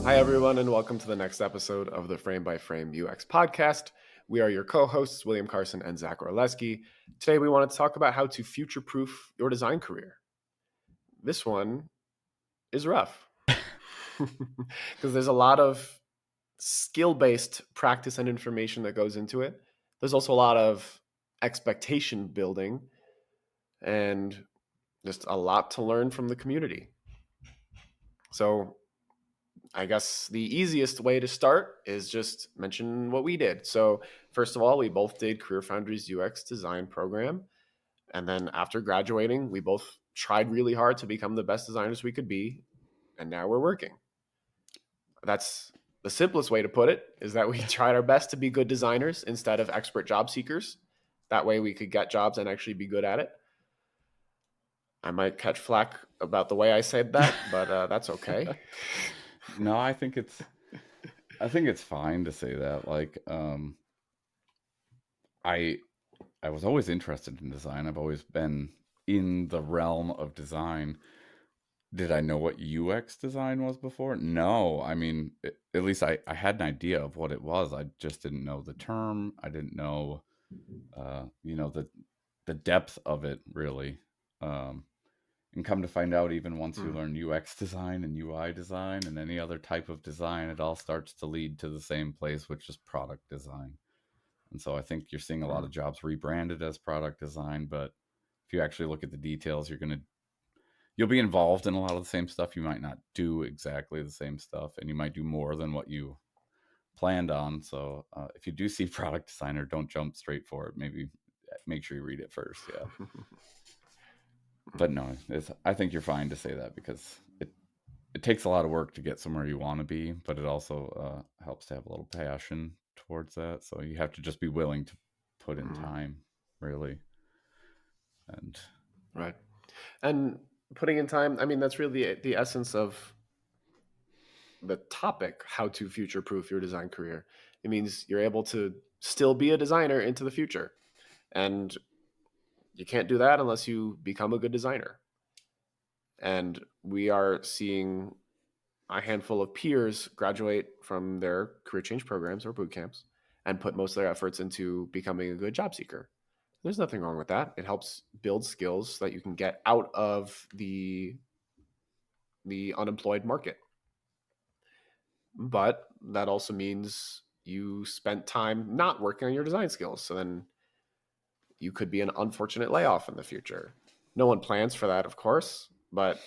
Hi, everyone, and welcome to the next episode of the Frame by Frame UX podcast. We are your co hosts, William Carson and Zach Orleski. Today, we wanted to talk about how to future proof your design career. This one is rough because there's a lot of skill based practice and information that goes into it. There's also a lot of expectation building and just a lot to learn from the community. So, I guess the easiest way to start is just mention what we did. So, first of all, we both did Career Foundry's UX design program. And then after graduating, we both tried really hard to become the best designers we could be. And now we're working. That's the simplest way to put it, is that we tried our best to be good designers instead of expert job seekers. That way we could get jobs and actually be good at it. I might catch flack about the way I said that, but that's okay. No, I think it's fine to say that. I was always interested in design. I've always been in the realm of design. Did I know what UX design was before? No. I mean, at least I had an idea of what it was. I just didn't know the term. I didn't know, the depth of it really. Um, and come to find out, even once you Hmm. learn UX design and UI design and any other type of design, it all starts to lead to the same place, which is product design. And so I think you're seeing a lot Hmm. of jobs rebranded as product design, but if you actually look at the details, you'll be involved in a lot of the same stuff. You might not do exactly the same stuff, and you might do more than what you planned on. So if you do see product designer, don't jump straight for it. Maybe make sure you read it first. Yeah. But no, I think you're fine to say that because it takes a lot of work to get somewhere you want to be, but it also helps to have a little passion towards that. So you have to just be willing to put in Hmm. time, really. And Right. And putting in time, I mean, that's really the essence of the topic, how to future proof your design career. It means you're able to still be a designer into the future. And you can't do that unless you become a good designer. And we are seeing a handful of peers graduate from their career change programs or boot camps and put most of their efforts into becoming a good job seeker. There's nothing wrong with that. It helps build skills that you can get out of the unemployed market. But that also means you spent time not working on your design skills. So then you could be an unfortunate layoff in the future. No one plans for that, of course, but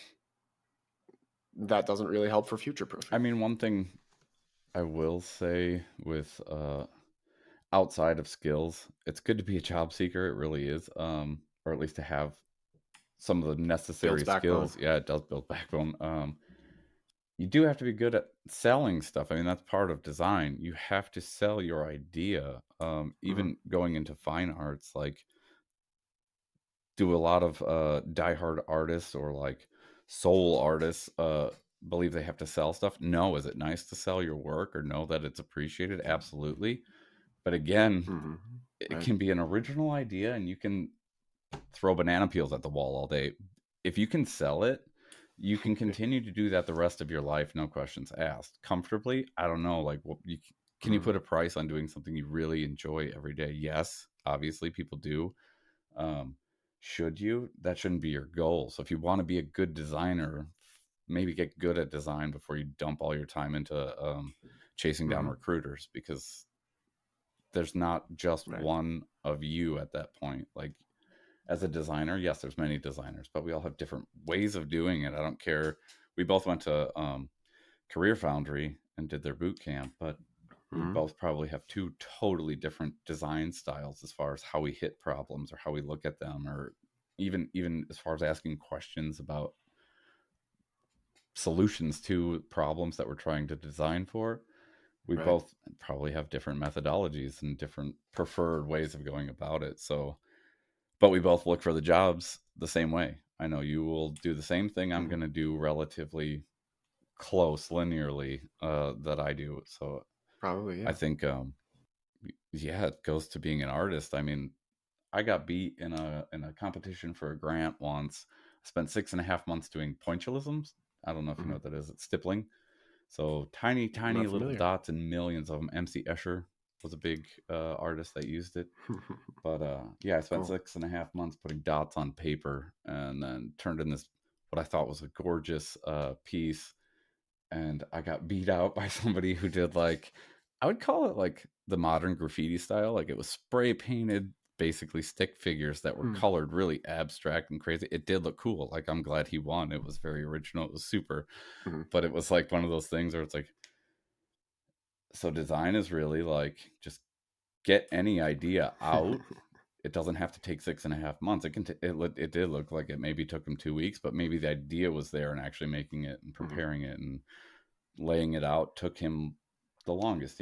that doesn't really help for future I proofing. mean, one thing I will say with outside of skills, it's good to be a job seeker. It really is, or at least to have some of the Builds necessary backbone. skills. Yeah, it does build backbone. You do have to be good at selling stuff. I mean, that's part of design. You have to sell your idea. Mm-hmm. Even going into fine arts, like do a lot of diehard artists or like soul artists believe they have to sell stuff? No. Is it nice to sell your work or know that it's appreciated? Absolutely. But again, Mm-hmm. it Right. can be an original idea and you can throw banana peels at the wall all day. If you can sell it, you can continue to do that the rest of your life, no questions asked. Comfortably, I don't know. Like, can you Mm-hmm. put a price on doing something you really enjoy every day? Yes, obviously, people do. Um, should you? That shouldn't be your goal. So, if you want to be a good designer, maybe get good at design before you dump all your time into chasing down Mm-hmm. recruiters because there's not just Right. one of you at that point. Like, as a designer, yes, there's many designers, but we all have different ways of doing it. I don't care. We both went to Career Foundry and did their boot camp, but we Mm-hmm. both probably have two totally different design styles as far as how we hit problems or how we look at them, or even as far as asking questions about solutions to problems that we're trying to design for. We Right. both probably have different methodologies and different preferred ways of going about it. So but we both look for the jobs the same way. I know you will do the same thing I'm Mm-hmm. going to do relatively close linearly that I do. So Probably, I yeah. think, yeah, it goes to being an artist. I mean, I got beat in a competition for a grant once. I spent 6.5 months doing pointillisms. I don't know if you know Mm-hmm. what that is. It's stippling. So tiny, tiny Not little familiar. dots and millions of them. MC Escher was a big artist that used it. But yeah, I spent Cool. 6.5 months putting dots on paper and then turned in this, what I thought was a gorgeous piece. And I got beat out by somebody who did like, I would call it like the modern graffiti style. Like it was spray painted, basically stick figures that were Hmm. colored really abstract and crazy. It did look cool. Like I'm glad he won. It was very original. It was super. Mhm. But it was like one of those things where it's like, so design is really like just get any idea out. It doesn't have to take 6.5 months. It did look like it maybe took him 2 weeks, but maybe the idea was there, and actually making it and Mhm. preparing it and laying it out took him the longest,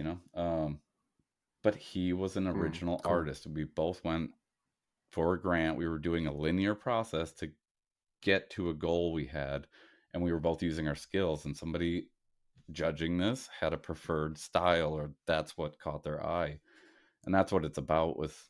but he was an Mhm. original Cool. artist. We both went for a grant. We were doing a linear process to get to a goal we had, and we were both using our skills, and somebody judging this had a preferred style, or that's what caught their eye. And that's what it's about with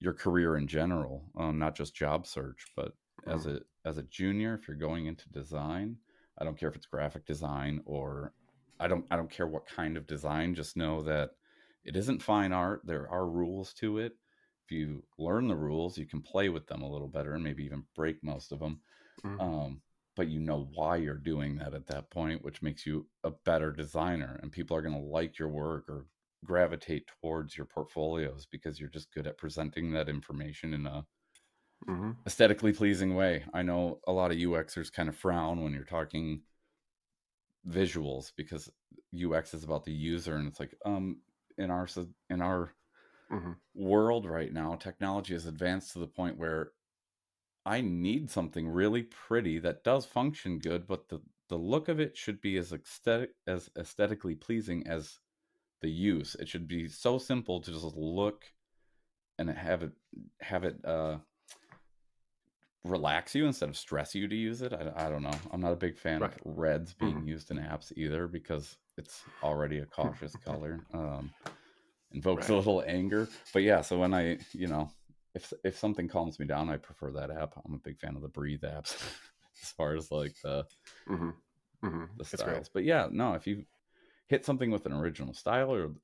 your career in general, not just job search, but as Mhm. a junior, if you're going into design, I don't care if it's graphic design or I don't care what kind of design. Just know that it isn't fine art. There are rules to it. If you learn the rules, you can play with them a little better and maybe even break most of them. Mhm. Um, but you know why you're doing that at that point, which makes you a better designer, and people are going to like your work or gravitate towards your portfolios because you're just good at presenting that information in a Mhm. aesthetically pleasing way. I know a lot of UXers kind of frown when you're talking visuals because UX is about the user, and it's like in our Mhm. world right now, technology has advanced to the point where I need something really pretty that does function good, but the look of it should be as aesthetically pleasing as the use. It should be so simple to just look and have it relax you instead of stress you to use it. I don't know. I'm not a big fan of Right. reds being Mhm. used in apps either because it's already a cautious color. Invokes a Right. little anger. But yeah, so when if something calms me down, I prefer that app. I'm a big fan of the breathe apps as far as like Mhm. Mhm. the It's great. styles. But yeah, no, if you hit something with an original style or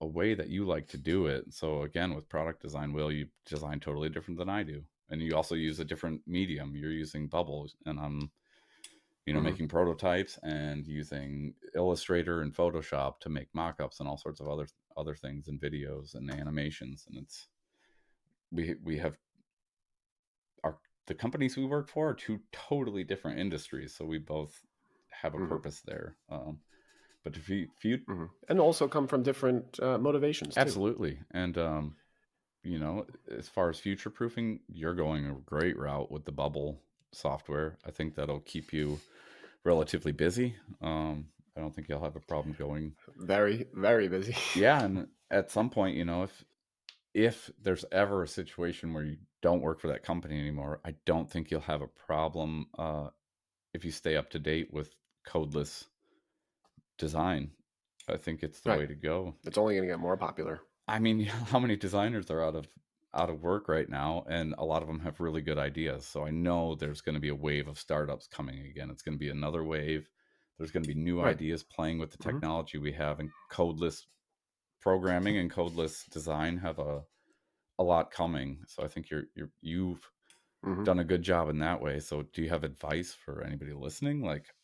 a way that you like to do it. So again, with product design, Will, you design totally different than I do. And you also use a different medium. You're using bubbles, and I'm Mhm. making prototypes and using Illustrator and Photoshop to make mock-ups and all sorts of other things and videos and animations. And it's we have our the companies we work for are two totally different industries, so we both have a Mhm. purpose there. But if you Mhm. And also come from different motivations too. absolutely, and as far as future proofing, you're going a great route with the bubble software. I think that'll keep you relatively busy. I don't think you'll have a problem going. Very, very busy. Yeah, and at some point, if there's ever a situation where you don't work for that company anymore, I don't think you'll have a problem if you stay up to date with codeless design. I think it's the Right. way to go. It's only going to get more popular. I mean, how many designers are out of work right now, and a lot of them have really good ideas. So I know there's going to be a wave of startups coming again. It's going to be another wave. There's going to be new Right. ideas playing with the Mhm. technology we have, and codeless programming and codeless design have a lot coming. So I think you've Mhm. done a good job in that way. So do you have advice for anybody listening? Like,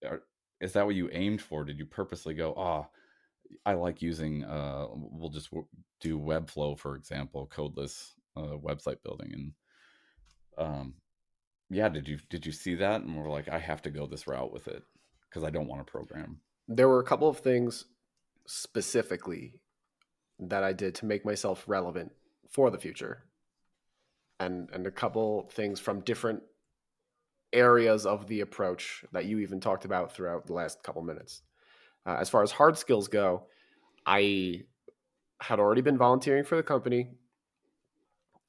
are, is that what you aimed for? Did you purposely go, oh, I like using, we'll just do Webflow, for example, codeless website building. And yeah, did you see that? And we're like, I have to go this route with it because I don't want to program. There were a couple of things specifically that I did to make myself relevant for the future, and a couple things from different areas of the approach that you even talked about throughout the last couple minutes. As far as hard skills go, I had already been volunteering for the company.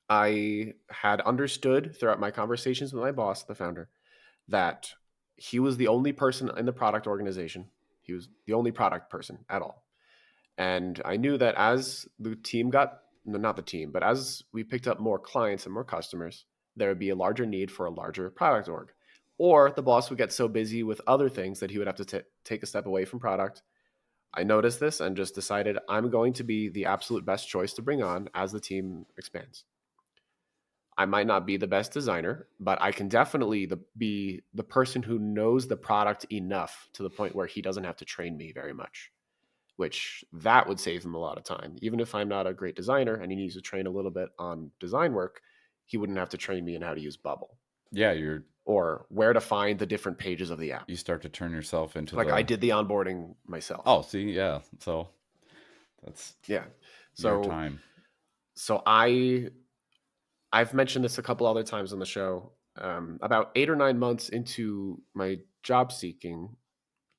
I had understood throughout my conversations with my boss, the founder, that he was the only person in the product organization. He was the only product person at all. And I knew that as the team got, no, not the team, but as we picked up more clients and more customers, there would be a larger need for a larger product org. or the boss would get so busy with other things that he would have to take a step away from product. I noticed this and just decided I'm going to be the absolute best choice to bring on as the team expands. I might not be the best designer, but I can definitely be the person who knows the product enough to the point where he doesn't have to train me very much, which that would save him a lot of time. Even if I'm not a great designer and he needs to train a little bit on design work, he wouldn't have to train me in how to use Bubble Yeah, or where to find the different pages of the app. you start to turn yourself into Like I the. did the onboarding myself. Oh, see, yeah. So that's Yeah. your So time. so I've mentioned this a couple other times on the show. About 8 or 9 months into my job seeking,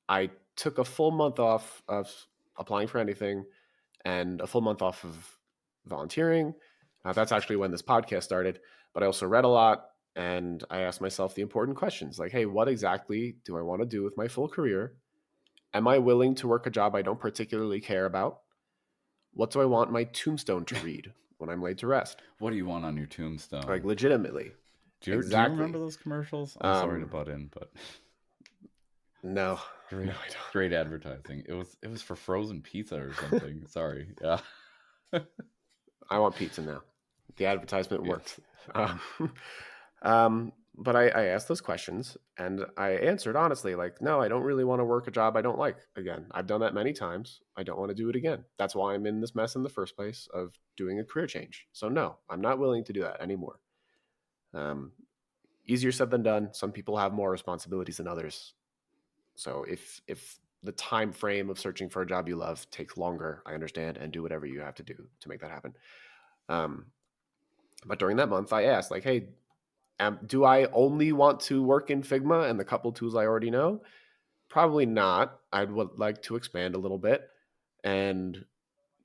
I took a full month off of applying for anything and a full month off of volunteering. That's actually when this podcast started. But I also read a lot and I asked myself the important questions like, hey, what exactly do I want to do with my full career? Am I willing to work a job I don't particularly care about? What do I want my tombstone to read when I'm laid to rest? What do you want on your Like, tombstone? legitimately. Do you remember Exactly. those commercials? I'm sorry to Um, butt in, but no, no, great I don't. great advertising. It was for frozen pizza or something. Sorry. Yeah. I want pizza now. The advertisement worked. Yes. Um, but I asked those questions and I answered honestly, like, no, I don't really want to work a job I don't like again. I've done that many times. I don't want to do it again. That's why I'm in this mess in the first place of doing a career change. So, no, I'm not willing to do that anymore. Um, Easier said than done. Some people have more responsibilities than others. So, if the time frame of searching for a job you love takes longer, I understand and do whatever you have to do to make that happen. Um, but during that month, I asked, like, hey, do I only want to work in Figma and the couple tools I already know? Probably not. I would like to expand a little bit. And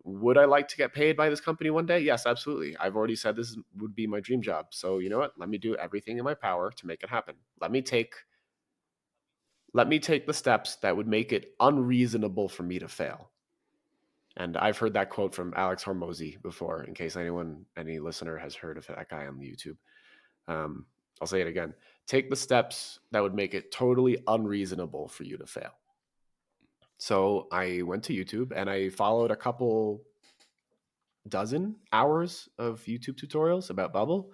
would I like to get paid by this company one day? Yes, absolutely. I've already said this would be my dream job. So you know what? Let me do everything in my power to make it happen. Let me take the steps that would make it unreasonable for me to fail. And I've heard that quote from Alex Hormozy before, in case any listener has heard of that guy on YouTube. Um, I'll say it again. Take the steps that would make it totally unreasonable for you to fail. So I went to YouTube and I followed a couple dozen hours of YouTube tutorials about Bubble.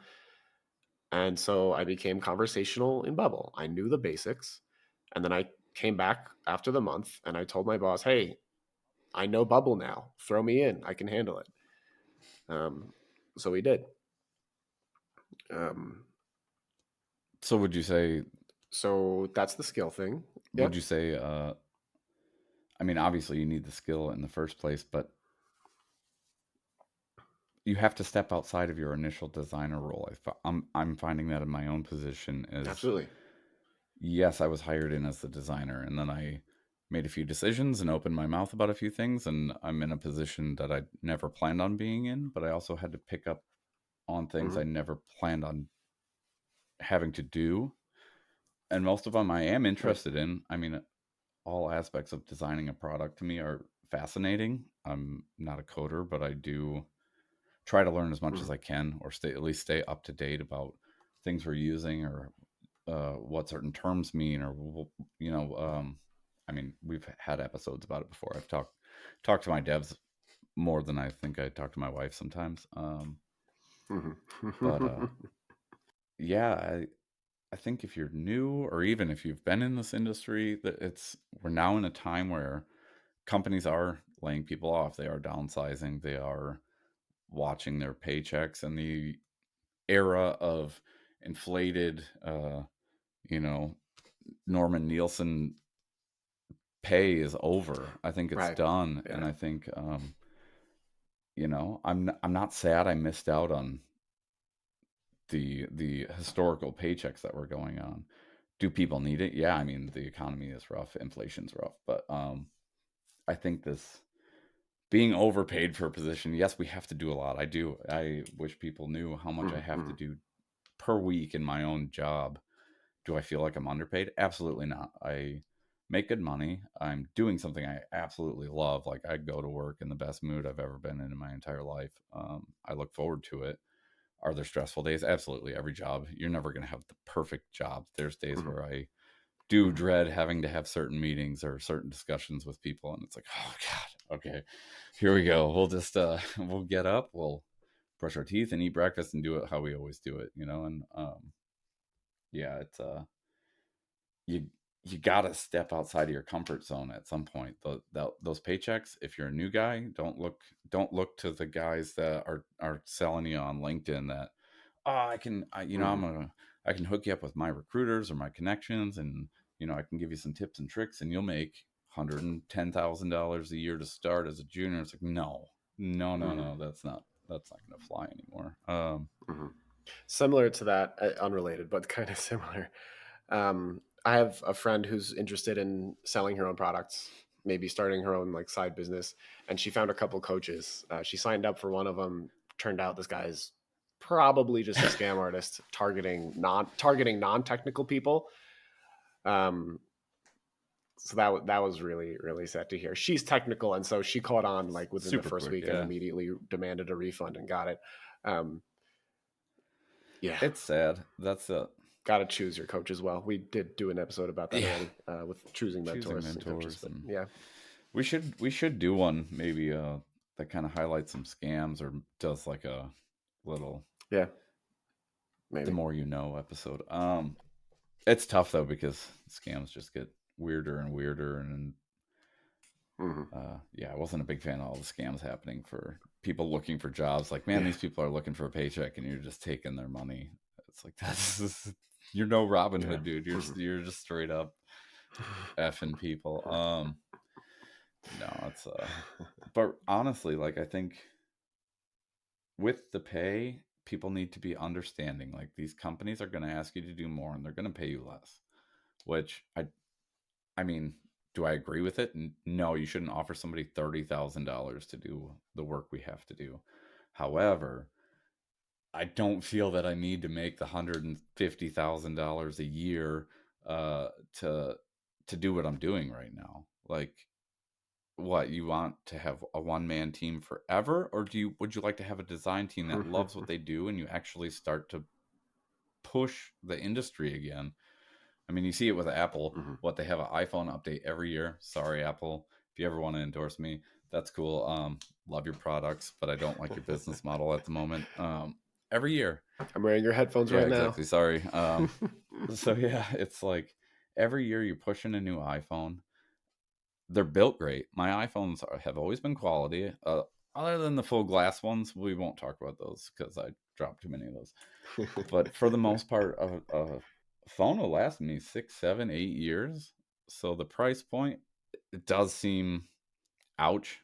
And so I became conversational in Bubble. I knew the basics. And then I came back after the month and I told my boss, hey, I know Bubble now. Throw me in. I can handle it. Um, so we did. Um, So so that's the skill thing. Yeah, would you say I mean obviously you need the skill in the first place, but you have to step outside of your initial designer role. I'm finding that in my own position is absolutely. yes, I was hired in as the designer, and then I made a few decisions and opened my mouth about a few things, and I'm in a position that I never planned on being in, but I also had to pick up on things Hmm. I never planned on having to do. And most of them I am Right. interested in. I mean, all aspects of designing a product to me are fascinating. I'm not a coder, but I do try to learn as much Hmm. as I can, or at least stay up to date about things we're using, or what certain terms mean, or you know, I mean, we've had episodes about it before. I've talked to my devs more than I think I talk to my wife sometimes. But Hmm. yeah, I think if you're new, or even if you've been in this industry, that we're now in a time where companies are laying people off. They are downsizing. They are watching their paychecks, and the era of inflated, you know, Norman Nielsen pay is over. I think it's Right. done, and Yeah. I think I'm not sad I missed out on the historical paychecks that were going on. Do people need it? Yeah, I mean the economy is rough, inflation's rough, but I think this being overpaid for a position, yes, we have to do a lot. I wish people knew how much I have to Hmm. do per week in my own job. Do I feel like I'm underpaid? Absolutely not. I make good money. I'm doing something I absolutely love. Like I go to work in the best mood I've ever been in my entire life. I look forward to it. Are there stressful days? Absolutely. Every job, you're never going to have the perfect job. There's days Mhm. where I do Mhm. dread having to have certain meetings or certain discussions with people, and it's like, oh god, okay, here we go. We'll just we'll get up, we'll brush our teeth and eat breakfast and do it how we always do it, and yeah, it's you you got to step outside of your comfort zone at some point. Those paychecks, if you're a new guy, don't look to the guys that are selling you on LinkedIn that, oh, Mhm. I can hook you up with my recruiters or my connections, and I can give you some tips and tricks, and you'll make $110,000 a year to start as a junior. It's like, no, no, no, Mhm. no, that's not going to fly anymore. Mhm. Similar to that, unrelated, but kind of similar. I have a friend who's interested in selling her own products, maybe starting her own like side business, and she found a couple coaches. She signed up for one of them. Turned out this guy's probably just a scam artist targeting non technical people. Um, so that was really really sad to hear. She's technical, and so she caught on like within the Super first quick, week and yeah. immediately demanded a refund and got it. Um, yeah, It's sad. That's a got to choose your coach as well. We did do an episode about that Yeah, already with choosing choosing mentors and coaches, mentors, but and yeah, we should do one maybe that kind of highlights some scams or does like a little yeah, the maybe. more you know episode. It's tough though because scams just get weirder and weirder, and Hmm. yeah, I wasn't a big fan of all the scams happening for people looking for jobs. Like, man, Yeah. these people are looking for a paycheck, and you're just taking their money. It's like you're no Robin Yeah. Hood, dude. You're Hmm. you're just straight up effing people. No, it's but honestly, like I think with the pay, people need to be understanding. Like these companies are going to ask you to do more, and they're going to pay you less. Which I mean, do I agree with it? No, you shouldn't offer somebody $30,000 to do the work we have to do. However, I don't feel that I need to make the $150,000 a year uh, to to do what I'm doing right now. Like, what, you want to have a one-man team forever, or would you like to have a design team that loves what they do and you actually start to push the industry again? I mean, you see it with Apple. Hmm. What, they have an iPhone update every year. Sorry, Apple, if you ever want to endorse me, that's cool. Love your products, but I don't like your business model at the moment. Every year. I'm wearing your headphones Yeah, right now. exactly. Sorry. So yeah, it's like every year you're pushing a new iPhone. They're built great. My iPhones have always been quality. Other than the full glass ones, we won't talk about those because I dropped too many of those. But for the most part, a phone will last me 6, 7, 8 years. So the price point, it does seem ouch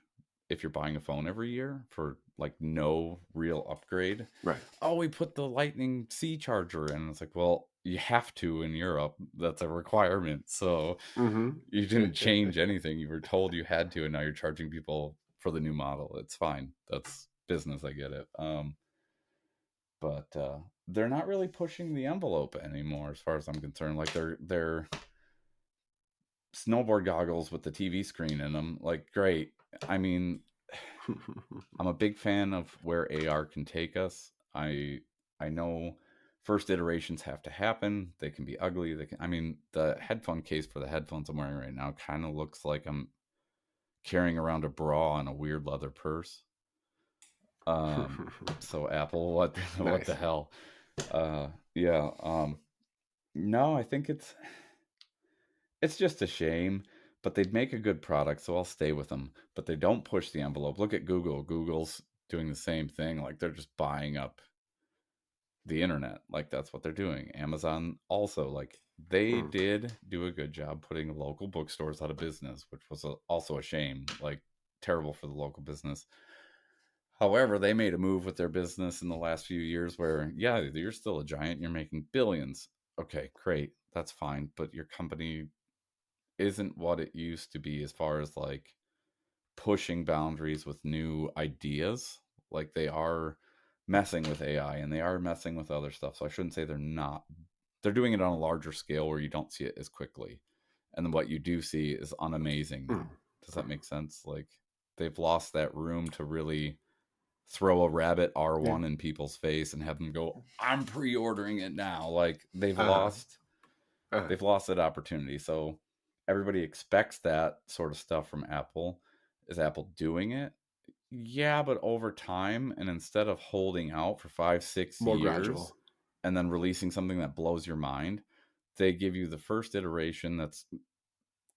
if you're buying a phone every year for like no real upgrade. Right. Oh, we put the Lightning C charger in. It's like, well, you have to in Europe. That's a requirement. So Hmm. you didn't change anything. You were told you had to, and now you're charging people for the new model. It's fine. That's business. I get it. But they're not really pushing the envelope anymore, as far as I'm concerned. Like they're snowboard goggles with the TV screen in them. Like, great. I mean, I'm a big fan of where AR can take us. I know first iterations have to happen. They can be ugly. I mean, the headphone case for the headphones I'm wearing right now kind of looks like I'm carrying around a bra and a weird leather purse. Um, so Apple, what the Nice. hell? Yeah. No, I think it's just a shame, but they'd make a good product, so I'll stay with them. But they don't push the envelope. Look at Google. Google's doing the same thing. Like they're just buying up the internet. Like that's what they're doing. Amazon also, like, they Mm. did do a good job putting local bookstores out of business, which was also a shame. Like, terrible for the local business. However, they made a move with their business in the last few years where, yeah, you're still a giant. You're making billions. Okay, great. That's fine. But your company isn't what it used to be as far as like pushing boundaries with new ideas. Like they are messing with AI and they are messing with other stuff. So I shouldn't say they're not. They're doing it on a larger scale where you don't see it as quickly. And then what you do see is unamazing. Mm. Does that make sense? Like they've lost that room to really throw a rabbit R1 in people's face and have them go, I'm pre-ordering it now. Like Uh-huh. Uh-huh. they've lost that opportunity. So everybody expects that sort of stuff from Apple. Is Apple doing it? Yeah, but over time, and instead of holding out for 5, 6 More years gradual. and then releasing something that blows your mind, they give you the first iteration that's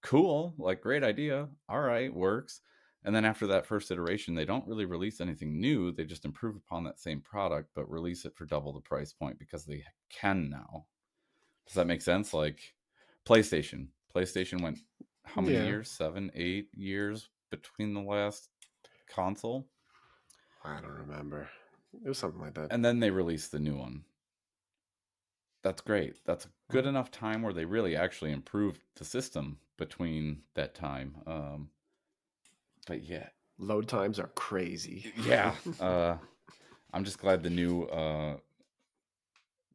cool, like great idea, all right, works. And then after that first iteration, they don't really release anything new. They just improve upon that same product, but release it for double the price point because they can now. Does that make sense? Like PlayStation went how many Yeah. years? 7, 8 years between the last console, I don't remember. It was something like that. and then they released the new one. That's great. That's a good Mhm. enough time where they really actually improved the system between that time. But yeah, Load times are crazy. yeah. I'm just glad the new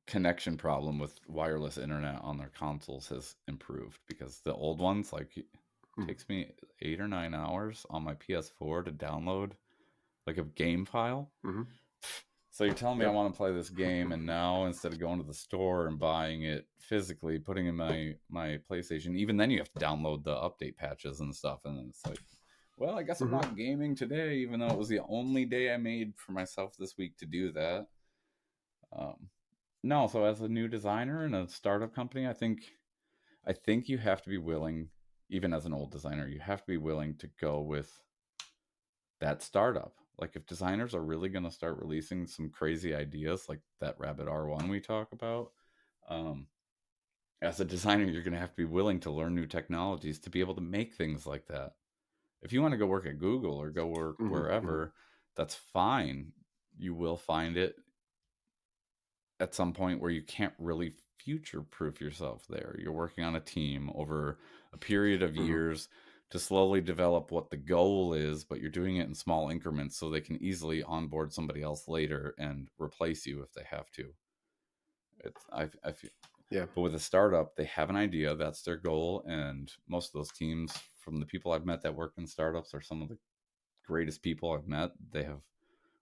connection problem with wireless internet on their consoles has improved because the old ones, like, it Mhm. takes me 8 or 9 hours on my PS4 to download like a game file. Mhm. So you're telling me I Yep. want to play this game, and now instead of going to the store and buying it physically, putting in my PlayStation, even then you have to download the update patches and stuff, and it's like, well, I guess I'm Mhm. not gaming today, even though it was the only day I made for myself this week to do that. Um, no, so as a new designer in a startup company, I think you have to be willing, even as an old designer, you have to be willing to go with that startup. Like if designers are really going to start releasing some crazy ideas like that Rabbit R1 we talk about, um, as a designer, you're going to have to be willing to learn new technologies to be able to make things like that. If you want to go work at Google or go work Mhm. Mhm. wherever, that's fine. You will find it at some point where you can't really future proof yourself there. You're working on a team over a period of Mhm. years to slowly develop what the goal is, but you're doing it in small increments so they can easily onboard somebody else later and replace you if they have to. I feel, Yeah. but with a startup, they have an idea, that's their goal, and most of those teams, from the people I've met that work in startups, are some of the greatest people I've met. They have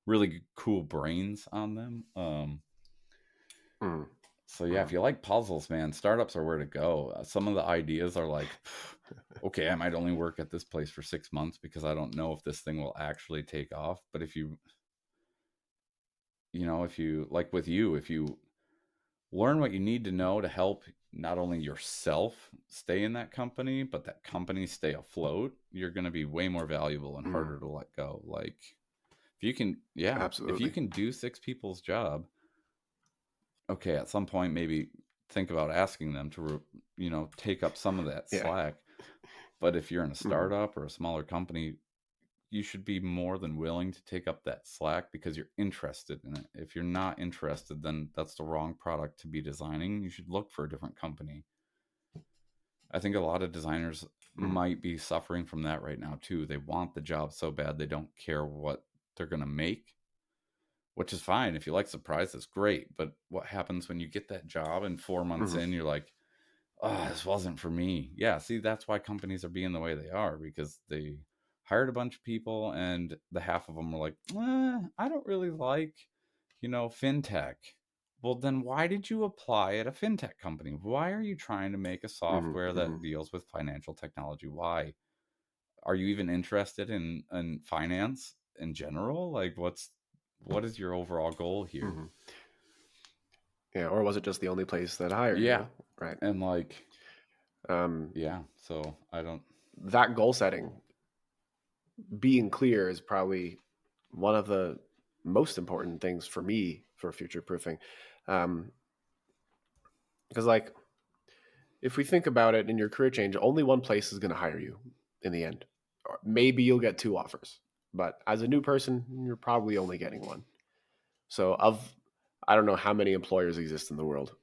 really cool brains on them. Mhm. So yeah, if Mhm. you like puzzles, man, startups are where to go. Some of the ideas are like, okay, I might only work at this place for 6 months because I don't know if this thing will actually take off. But if if you like with you, if you learn what you need to know to help not only yourself stay in that company, but that company stay afloat, you're going to be way more valuable and Mhm. harder to let go. Like if you can, yeah, if you Absolutely. can do six people's job, okay, at some point maybe think about asking them to take up some of that Yeah. slack. But if you're in a Mhm. startup or a smaller company, you should be more than willing to take up that slack because you're interested in it. If you're not interested, then that's the wrong product to be designing. You should look for a different company. I think a lot of designers Mhm. might be suffering from that right now too. They want the job so bad they don't care what they're going to make, which is fine. If you like surprises, great. But what happens when you get that job and 4 months Mhm. in, you're like, oh, this wasn't for me. Yeah, see, that's why companies are being the way they are because they hired a bunch of people and the half of them were like, I don't really like, fintech. Well, then why did you apply at a fintech company? Why are you trying to make a Mhm. software that Mhm. deals with financial technology? Why? Are you even interested in finance in general? Like what is your overall goal here? Mhm. Yeah. Or was it just the only place that hired Yeah. you? Right. And like, Um, yeah, so I don't. that goal setting, being clear, is probably one of the most important things for me for future proofing. Um, because, like, if we think about it in your career change, only one place is going to hire you in the end. Or maybe you'll get two offers, but as a new person, you're probably only getting one. So, I don't know how many employers exist in the world,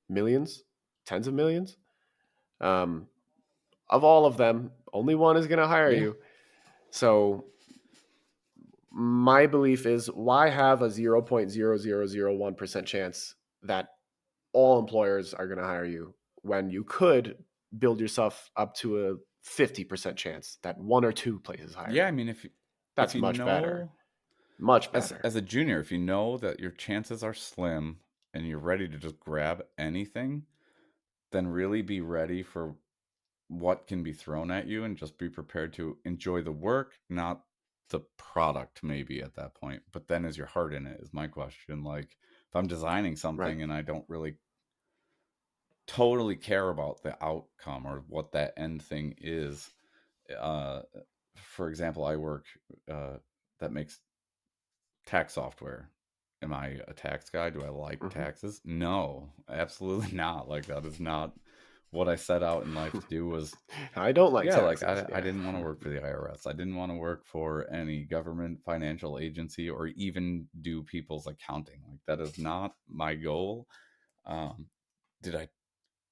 millions, tens of millions. Um, of all of them, only one is going to hire Yeah. you. So, my belief is why have a 0.0001% chance that all employers are going to hire you when you could build yourself up to a 50% chance that one or two places hire Yeah, I you? mean, if That's you much better. know Much better. As a junior, if you know that your chances are slim and you're ready to just grab anything, then really be ready for what can be thrown at you and just be prepared to enjoy the work, not the product maybe at that point. But then is your heart in it is my question. Like if I'm designing Right. something and I don't really totally care about the outcome or what that end thing is, uh, for example, I work that makes tax software. Am I a tax guy? Do I like Hmm. taxes? No, absolutely not. Like that is not what I set out in life to do was I don't like yeah, like taxes. I Yeah. didn't want to work for the IRS. I didn't want to work for any government financial agency or even do people's accounting. Like that is not my goal. Um, did I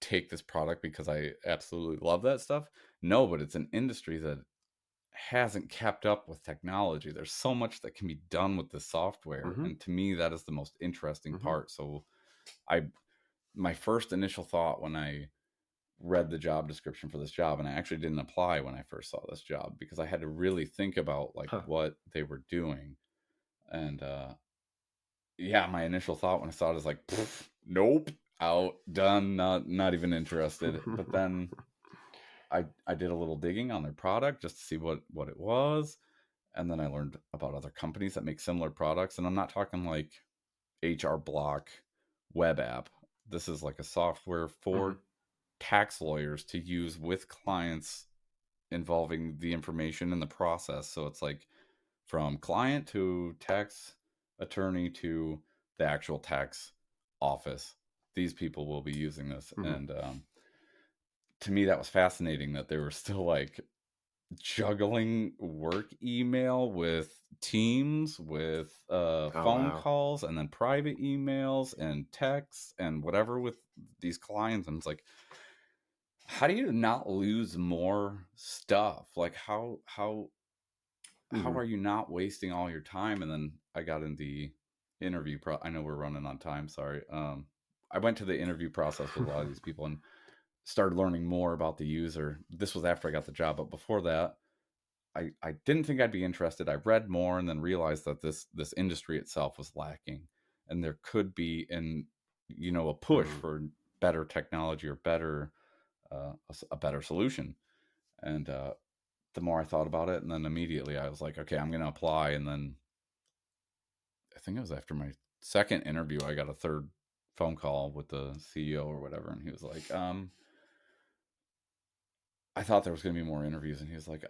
take this product because I absolutely love that stuff? No, but it's an industry that hasn't kept up with technology. There's so much that can be done with the software, Hmm. and to me that is the most interesting Hmm. part. So I my first initial thought when I read the job description for this job, and I actually didn't apply when I first saw this job because I had to really think about like Huh. what they were doing. And yeah, my initial thought when I saw it is like, nope, out, done, not even interested. But then I did a little digging on their product just to see what it was, and then I learned about other companies that make similar products. And I'm not talking like HR Block web app. This is like a software Hmm. for tax lawyers to use with clients involving the information in the process. So it's like from client to tax attorney to the actual tax office. These people will be using this. Hmm. And to me, that was fascinating that they were still like juggling work email with teams, with Oh, phone wow. calls, and then private emails and texts and whatever with these clients. And it's like, how do you not lose more stuff? Like how Hmm. are you not wasting all your time? And then I got in the I know we're running on time, sorry. I went to the interview process with a lot of these people and started learning more about the user. This was after I got the job, but before that, I didn't think I'd be interested. I read more and then realized that this industry itself was lacking, and there could be a push Hmm. for better technology or better a better solution. And the more I thought about it, and then immediately I was like, okay, I'm going to apply. And then I think it was after my second interview, I got a third phone call with the CEO or whatever, and he was like, I thought there was going to be more interviews, and he was like,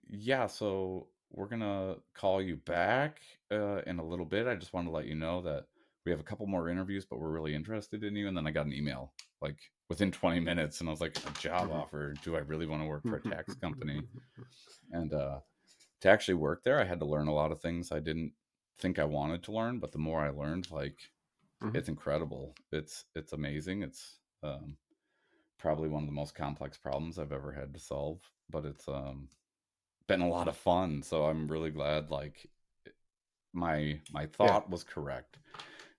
yeah, so we're gonna call you back in a little bit. I just wanted to let you know that we have a couple more interviews, but we're really interested in you. And then I got an email like within 20 minutes, and I was like, a job Hmm. offer? Do I really want to work for a tax company? Hmm. And to actually work there, I had to learn a lot of things I didn't think I wanted to learn, but the more I learned, like it's incredible. It's amazing. It's probably one of the most complex problems I've ever had to solve, but it's been a lot of fun. So I'm really glad like my Yeah. thought was correct.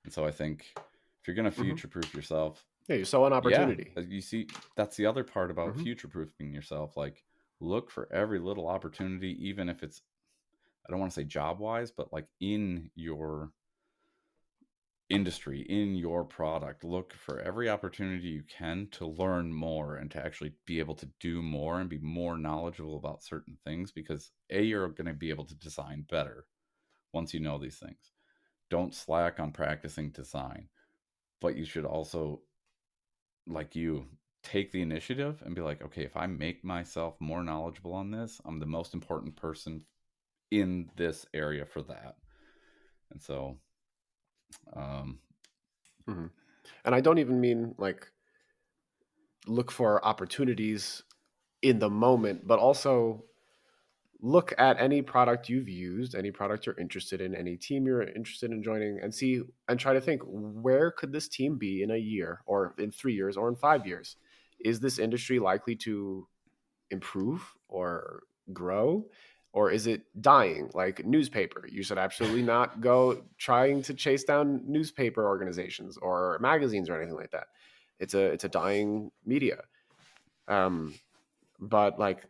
And so I think if you're gonna Hmm. future proof yourself, Yeah. You saw an yeah, opportunity. you see that's the other part about Hmm. future proofing yourself. Like look for every little opportunity, even if it's I don't want to say job wise, but like in your industry, in your product, look for every opportunity you can to learn more and to actually be able to do more and be more knowledgeable about certain things because you're going to be able to design better once you know these things. Don't slack on practicing design, but you should also, like you, take the initiative and be like, okay, if I make myself more knowledgeable on this, I'm the most important person in this area for that. And so, um, Hmm. And I don't even mean like look for opportunities in the moment, but also look at any product you've used, any product you're interested in, any team you're interested in joining, and see and try to think where could this team be in a year or in 3 years or in 5 years? Is this industry likely to improve or grow? Or is it dying like newspaper? You should absolutely not go trying to chase down newspaper organizations or magazines or anything like that. It's a dying media. Um, but like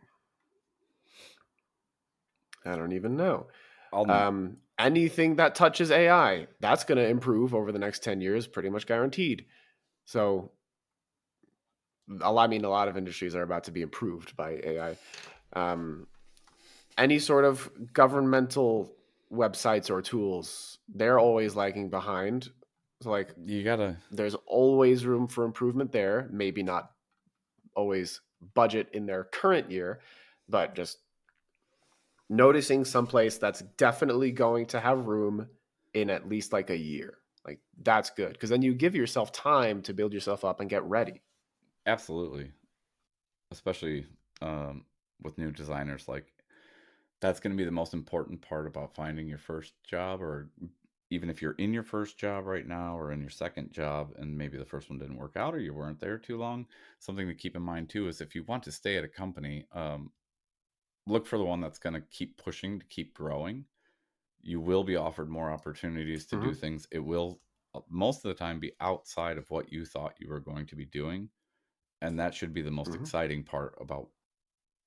I don't even know. I'll Um, anything that touches AI, that's going to improve over the next 10 years, pretty much guaranteed. So, a lot of industries are about to be improved by AI. Um, any sort of governmental websites or tools, they're always lagging behind. So, like, You gotta, there's always room for improvement there. Maybe not always budget in their current year, but just noticing someplace that's definitely going to have room in at least like a year. Like that's good because then you give yourself time to build yourself up and get ready. absolutely, especially with new designers, like that's going to be the most important part about finding your first job, or even if you're in your first job right now or in your second job and maybe the first one didn't work out or you weren't there too long. Something to keep in mind too is if you want to stay at a company, look for the one that's going to keep pushing to keep growing. You will be offered more opportunities to do Mm-hmm. things. It will most of the time be outside of what you thought you were going to be doing, and that should be the most Mm-hmm. exciting part about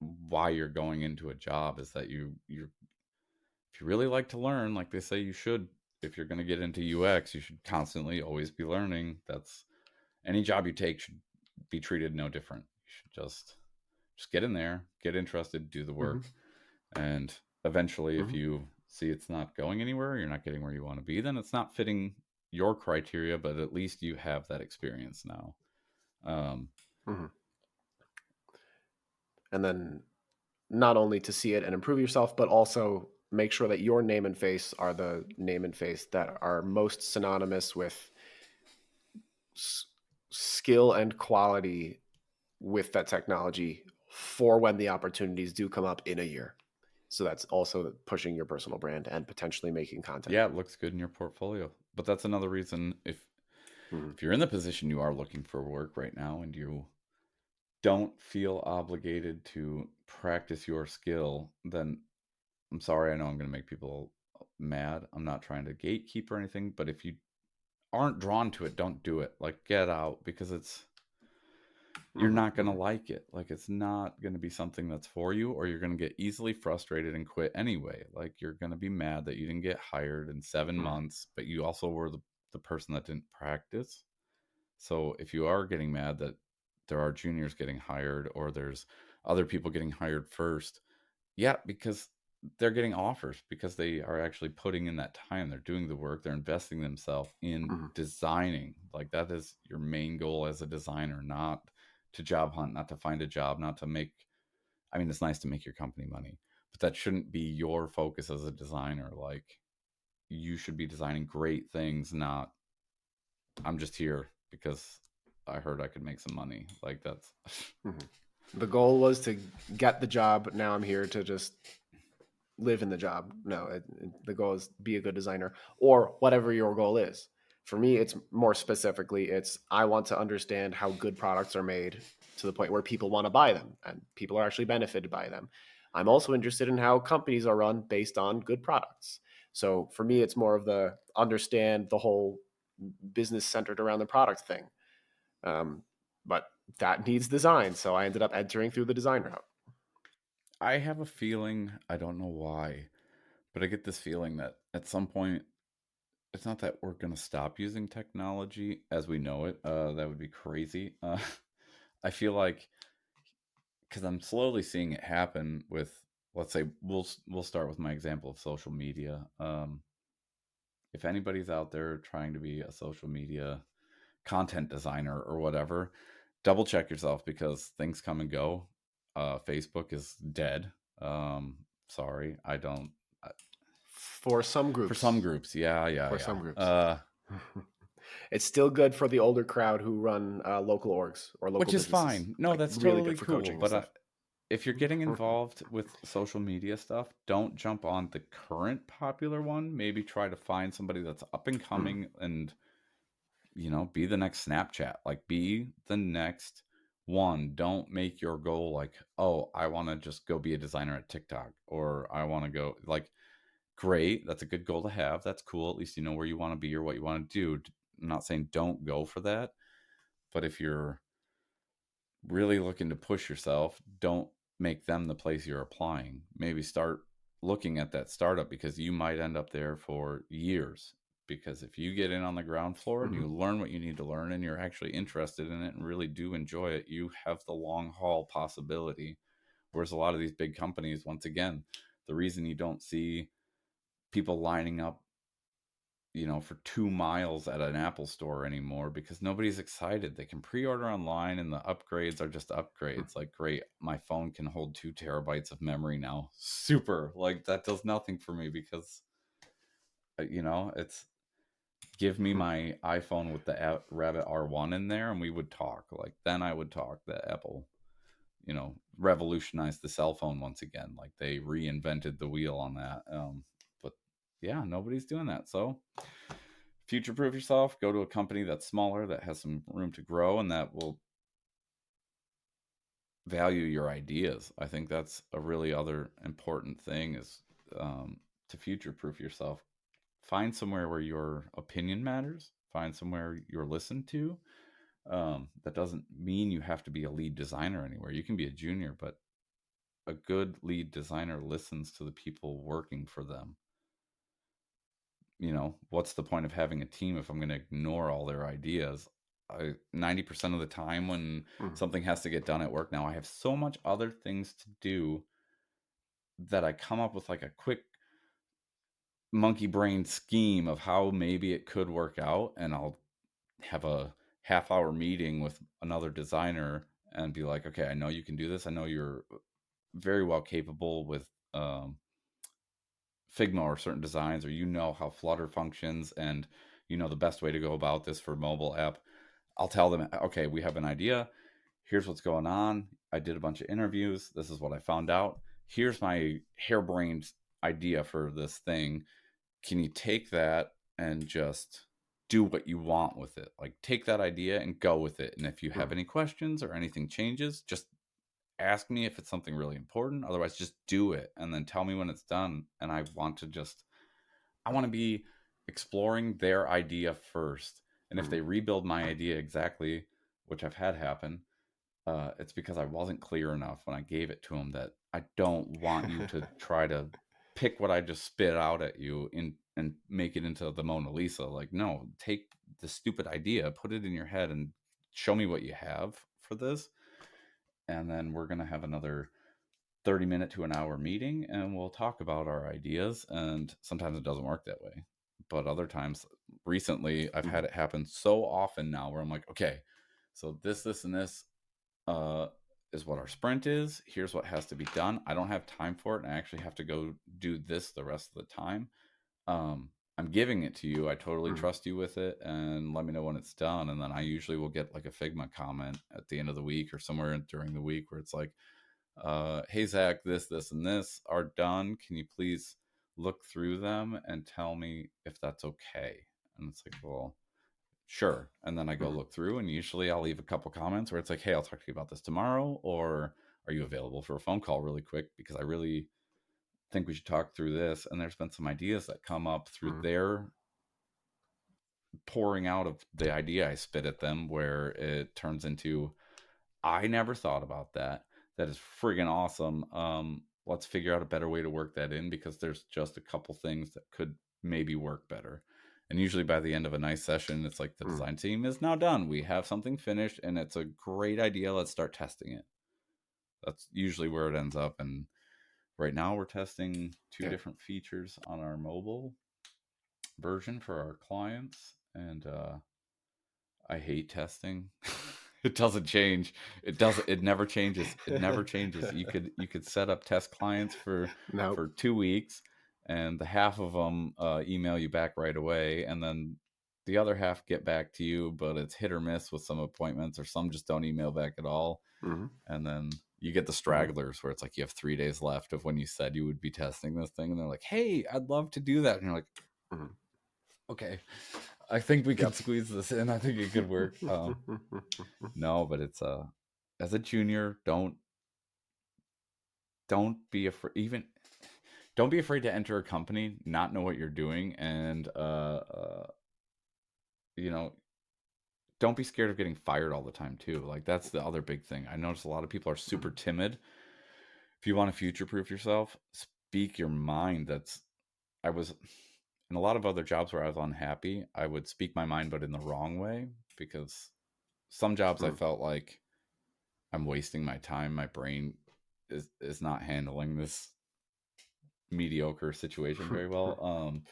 why you're going into a job, is that you're if you really like to learn, like they say you should, if you're going to get into UX, you should constantly always be learning. That's any job you take should be treated no different. You should just get in there, get interested, do the Mm-hmm. work, and eventually, if Mm-hmm. you see it's not going anywhere, you're not getting where you want to be, then it's not fitting your criteria. But at least you have that experience now. Um, Mm-hmm. And then not only to see it and improve yourself, but also make sure that your name and face are the name and face that are most synonymous with s- skill and quality with that technology for when the opportunities do come up in a year. So that's also pushing your personal brand and potentially making content. yeah, it looks good in your portfolio. But that's another reason, Mm-hmm. if you're in the position you are looking for work right now and you don't feel obligated to practice your skill, then I'm sorry. I know I'm going to make people mad. I'm not trying to gatekeep or anything, but if you aren't drawn to it, don't do it. Like, get out, because you're not going to Mm-hmm. like it. Like, it's not going to be something that's for you, or you're going to get easily frustrated and quit anyway. Like, you're going to be mad that you didn't get hired in 7 months, but you also were the person that didn't practice. So if you are getting mad that there are juniors getting hired or there's other people getting hired first, yeah, because they're getting offers because they are actually putting in that time. They're doing the work. They're investing themselves in Mm-hmm. designing. Like, that is your main goal as a designer, not to job hunt, not to find a job, not to make. I mean, it's nice to make your company money, but that shouldn't be your focus as a designer. Like, you should be designing great things, not I'm just here because I heard I could make some money. Like, that's Mm-hmm. The goal was to get the job. Now I'm here to just live in the job. No, the goal is be a good designer or whatever your goal is. For me, it's more specifically, it's I want to understand how good products are made to the point where people want to buy them and people are actually benefited by them. I'm also interested in how companies are run based on good products. So for me, it's more of the understand the whole business centered around the product thing. Um, but that needs design. So I ended up entering through the design route. I have a feeling, I don't know why, but I get this feeling that at some point, it's not that we're going to stop using technology as we know it. That would be crazy. I feel like, because I'm slowly seeing it happen with, let's say, we'll start with my example of social media. If anybody's out there trying to be a social media content designer or whatever, double check yourself, because things come and go. Facebook is dead. Sorry, I don't. For some For some groups, groups, yeah, yeah, for yeah. some groups. It's still good for the older crowd who run local orgs or local Which is businesses. fine. No, Like that's really totally good for cool. coaching and But stuff. if you're getting involved with social media stuff, don't jump on the current popular one. Maybe try to find somebody that's up and Mhm. coming, and be the next Snapchat. Like, be the next one. Don't make your goal like, oh, I want to just go be a designer at TikTok, or I want to go, like, great. That's a good goal to have. That's cool. At least you know where you want to be or what you want to do. I'm not saying don't go for that, but if you're really looking to push yourself, don't make them the place you're applying. Maybe start looking at that startup, because you might end up there for years. Because if you get in on the ground floor and Mm-hmm. you learn what you need to learn and you're actually interested in it and really do enjoy it, you have the long haul possibility. Whereas a lot of these big companies, once again, the reason you don't see people lining up, for 2 miles at an Apple store anymore, because nobody's excited. They can pre-order online and the upgrades are just upgrades. Like, great, my phone can hold 2 terabytes of memory now. Super. Like, that does nothing for me, because, it's give me Mm-hmm. my iPhone with the Rabbit R1 in there and we would talk. Like, then I would talk that Apple, revolutionized the cell phone once again. Like, they reinvented the wheel on that. But yeah, nobody's doing that. So future proof yourself. Go to a company that's smaller, that has some room to grow, and that will value your ideas. I think that's a really other important thing, is to future proof yourself. Find somewhere where your opinion matters. Find somewhere you're listened to. That doesn't mean you have to be a lead designer anywhere. You can be a junior, but a good lead designer listens to the people working for them. What's the point of having a team if I'm going to ignore all their ideas? 90% of the time when Mm-hmm. something has to get done at work now, I have so much other things to do that I come up with like a quick monkey brain scheme of how maybe it could work out. And I'll have a half-hour meeting with another designer and be like, okay, I know you can do this. I know you're very well capable with um, Figma or certain designs, or how Flutter functions, and the best way to go about this for mobile app. I'll tell them, okay, we have an idea. Here's what's going on. I did a bunch of interviews. This is what I found out. Here's my harebrained idea for this thing. Can you take that and just do what you want with it? Like, take that idea and go with it. And if you have Mm-hmm. any questions or anything changes, just ask me if it's something really important. Otherwise, just do it and then tell me when it's done. And I want to be exploring their idea first. And if Mm-hmm. they rebuild my idea exactly, which I've had happen, it's because I wasn't clear enough when I gave it to them that I don't want you to try to pick what I just spit out at you and make it into the Mona Lisa. Like, no, take the stupid idea, put it in your head, and show me what you have for this. And then we're going to have another 30-minute to an hour meeting and we'll talk about our ideas. And sometimes it doesn't work that way. But other times, recently, I've Mm-hmm. had it happen so often now where I'm like, okay, so this, and this uh, is what our sprint is. Here's what has to be done. I don't have time for it, and I actually have to go do this the rest of the time. I'm giving it to you. I totally Mm-hmm. trust you with it, and let me know when it's done. And then I usually will get like a Figma comment at the end of the week or somewhere during the week where it's like, hey Zach, this and this are done. Can you please look through them and tell me if that's okay? And it's like, well, sure. And then I go Mm-hmm. look through, and usually I'll leave a couple comments where it's like, hey, I'll talk to you about this tomorrow, or are you available for a phone call really quick, because I really think we should talk through this. And there's been some ideas that come up through Mm-hmm. their pouring out of the idea I spit at them, where it turns into, I never thought about that. That is friggin' awesome. Let's figure out a better way to work that in, because there's just a couple things that could maybe work better. And usually by the end of a nice session, it's like the Mm-hmm. design team is now done. We have something finished and it's a great idea. Let's start testing it. That's usually where it ends up. And right now we're testing two Yeah. different features on our mobile version for our clients. And I hate testing. It doesn't change. It never changes. It never changes. You could set up test clients for Nope. 2 weeks, and the half of them email you back right away, and then the other half get back to you, but it's hit or miss with some appointments, or some just don't email back at all. Mm-hmm. And then you get the Mm-hmm. stragglers where it's like you have 3 days left of when you said you would be testing this thing, and they're like, "Hey, I'd love to do that," and you're like, Mm-hmm. "Okay, I think we could Yep. squeeze this in. I think it could work." No, but it's as a junior, don't be afraid. Even don't be afraid to enter a company, not know what you're doing, and you know, don't be scared of getting fired all the time too. Like, that's the other big thing. I notice a lot of people are super timid. If you want to future proof yourself, speak your mind. I was in a lot of other jobs where I was unhappy, I would speak my mind, but in the wrong way, because some jobs I Mm. felt like I'm wasting my time. My brain is not handling this mediocre situation very well.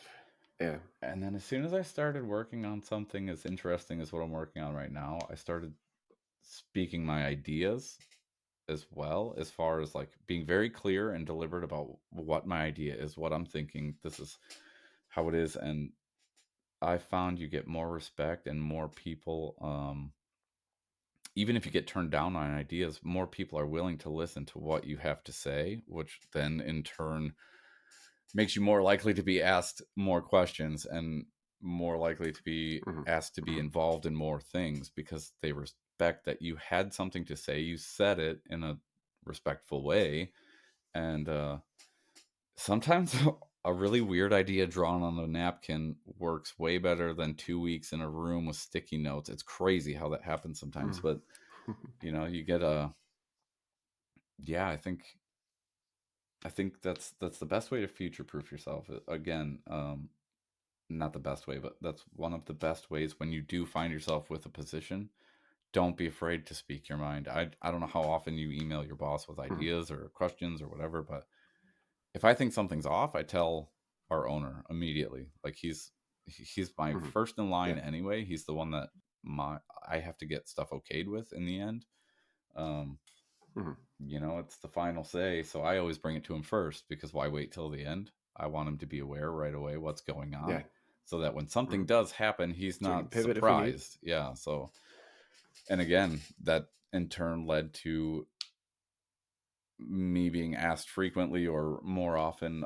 Yeah. And then as soon as I started working on something as interesting as what I'm working on right now, I started speaking my ideas as well, as far as like being very clear and deliberate about what my idea is, what I'm thinking. This is how it is. And I found you get more respect and more people, even if you get turned down on ideas, more people are willing to listen to what you have to say, which then in turn makes you more likely to be asked more questions and more likely to be Hmm. asked to be Hmm. involved in more things, because they respect that you had something to say, you said it in a respectful way. And sometimes a really weird idea drawn on a napkin works way better than 2 weeks in a room with sticky notes. It's crazy how that happens sometimes, Mm. but you get a, yeah, I think that's the best way to future proof yourself. Again, not the best way, but that's one of the best ways. When you do find yourself with a position, don't be afraid to speak your mind. I don't know how often you email your boss with Hmm. ideas or questions or whatever, but if I think something's off, I tell our owner immediately. Like he's my Hmm. first in line Yeah. anyway. He's the one that my I have to get stuff okayed with in the end. Um, Hmm. it's the final say, so I always bring it to him first, because why wait till the end? I want him to be aware right away what's going on, Yeah. so that when Hmm. something does happen, he's So we can not pivot if we need. surprised. Yeah. So, and again, that in turn led to me being asked frequently or more often,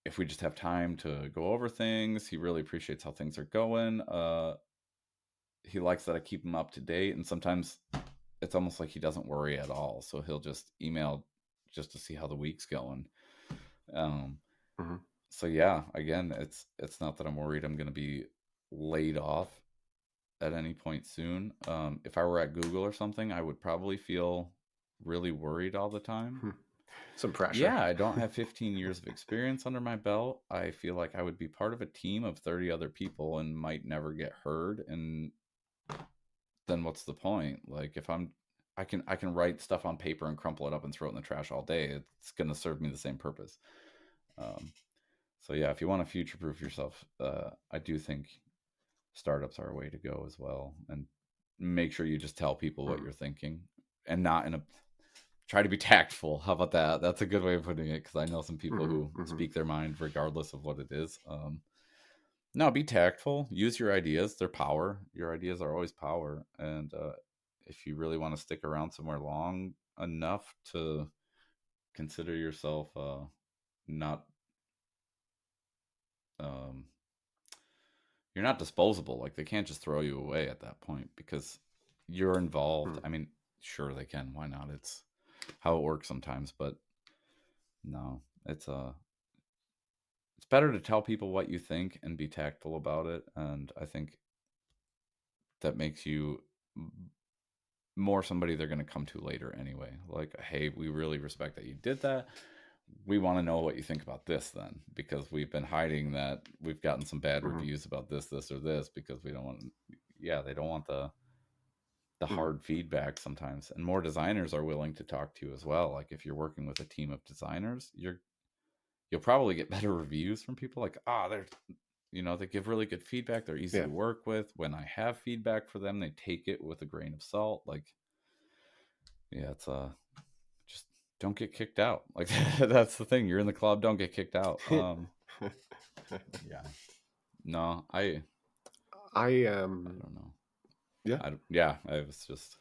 if we just have time to go over things. He really appreciates how things are going. He likes that I keep him up to date, and sometimes it's almost like he doesn't worry at all. So he'll just email just to see how the week's going. Um, Hmm. so yeah, again, it's not that I'm worried I'm going to be laid off at any point soon. If I were at Google or something, I would probably feel really worried all the time. Some pressure. Yeah, I don't have 15 years of experience under my belt. I feel like I would be part of a team of 30 other people and might never get heard. And then what's the point? Like if I can write stuff on paper and crumple it up and throw it in the trash all day. It's going to serve me the same purpose. Um, so yeah, if you want to future proof yourself, I do think startups are a way to go as well. And make sure you just tell people what Hmm. you're thinking, and not in a try to be tactful. How about that? That's a good way of putting it, because I know some people Hmm. who Hmm. speak their mind regardless of what it is. No, be tactful. Use your ideas. They're power. Your ideas are always power. And if you really want to stick around somewhere long enough to consider yourself not um, you're not disposable. Like they can't just throw you away at that point because you're involved. Hmm. I mean, sure they can. Why not? It's how it works sometimes, but no, it's better to tell people what you think and be tactful about it. And I think that makes you more somebody they're going to come to later anyway. Like, hey, we really respect that you did that. We want to know what you think about this then, because we've been hiding that we've gotten some bad Hmm. reviews about this, or this, because we don't want, yeah, they don't want the Hmm. hard feedback sometimes. And more designers are willing to talk to you as well. Like if you're working with a team of designers, you'll probably get better reviews from people like, they're they give really good feedback. They're easy Yeah. to work with. When I have feedback for them, they take it with a grain of salt. Like, yeah, it's just don't get kicked out. Like that's the thing. You're in the club, don't get kicked out. Yeah. No, I I don't know. Yeah. Yeah, I was just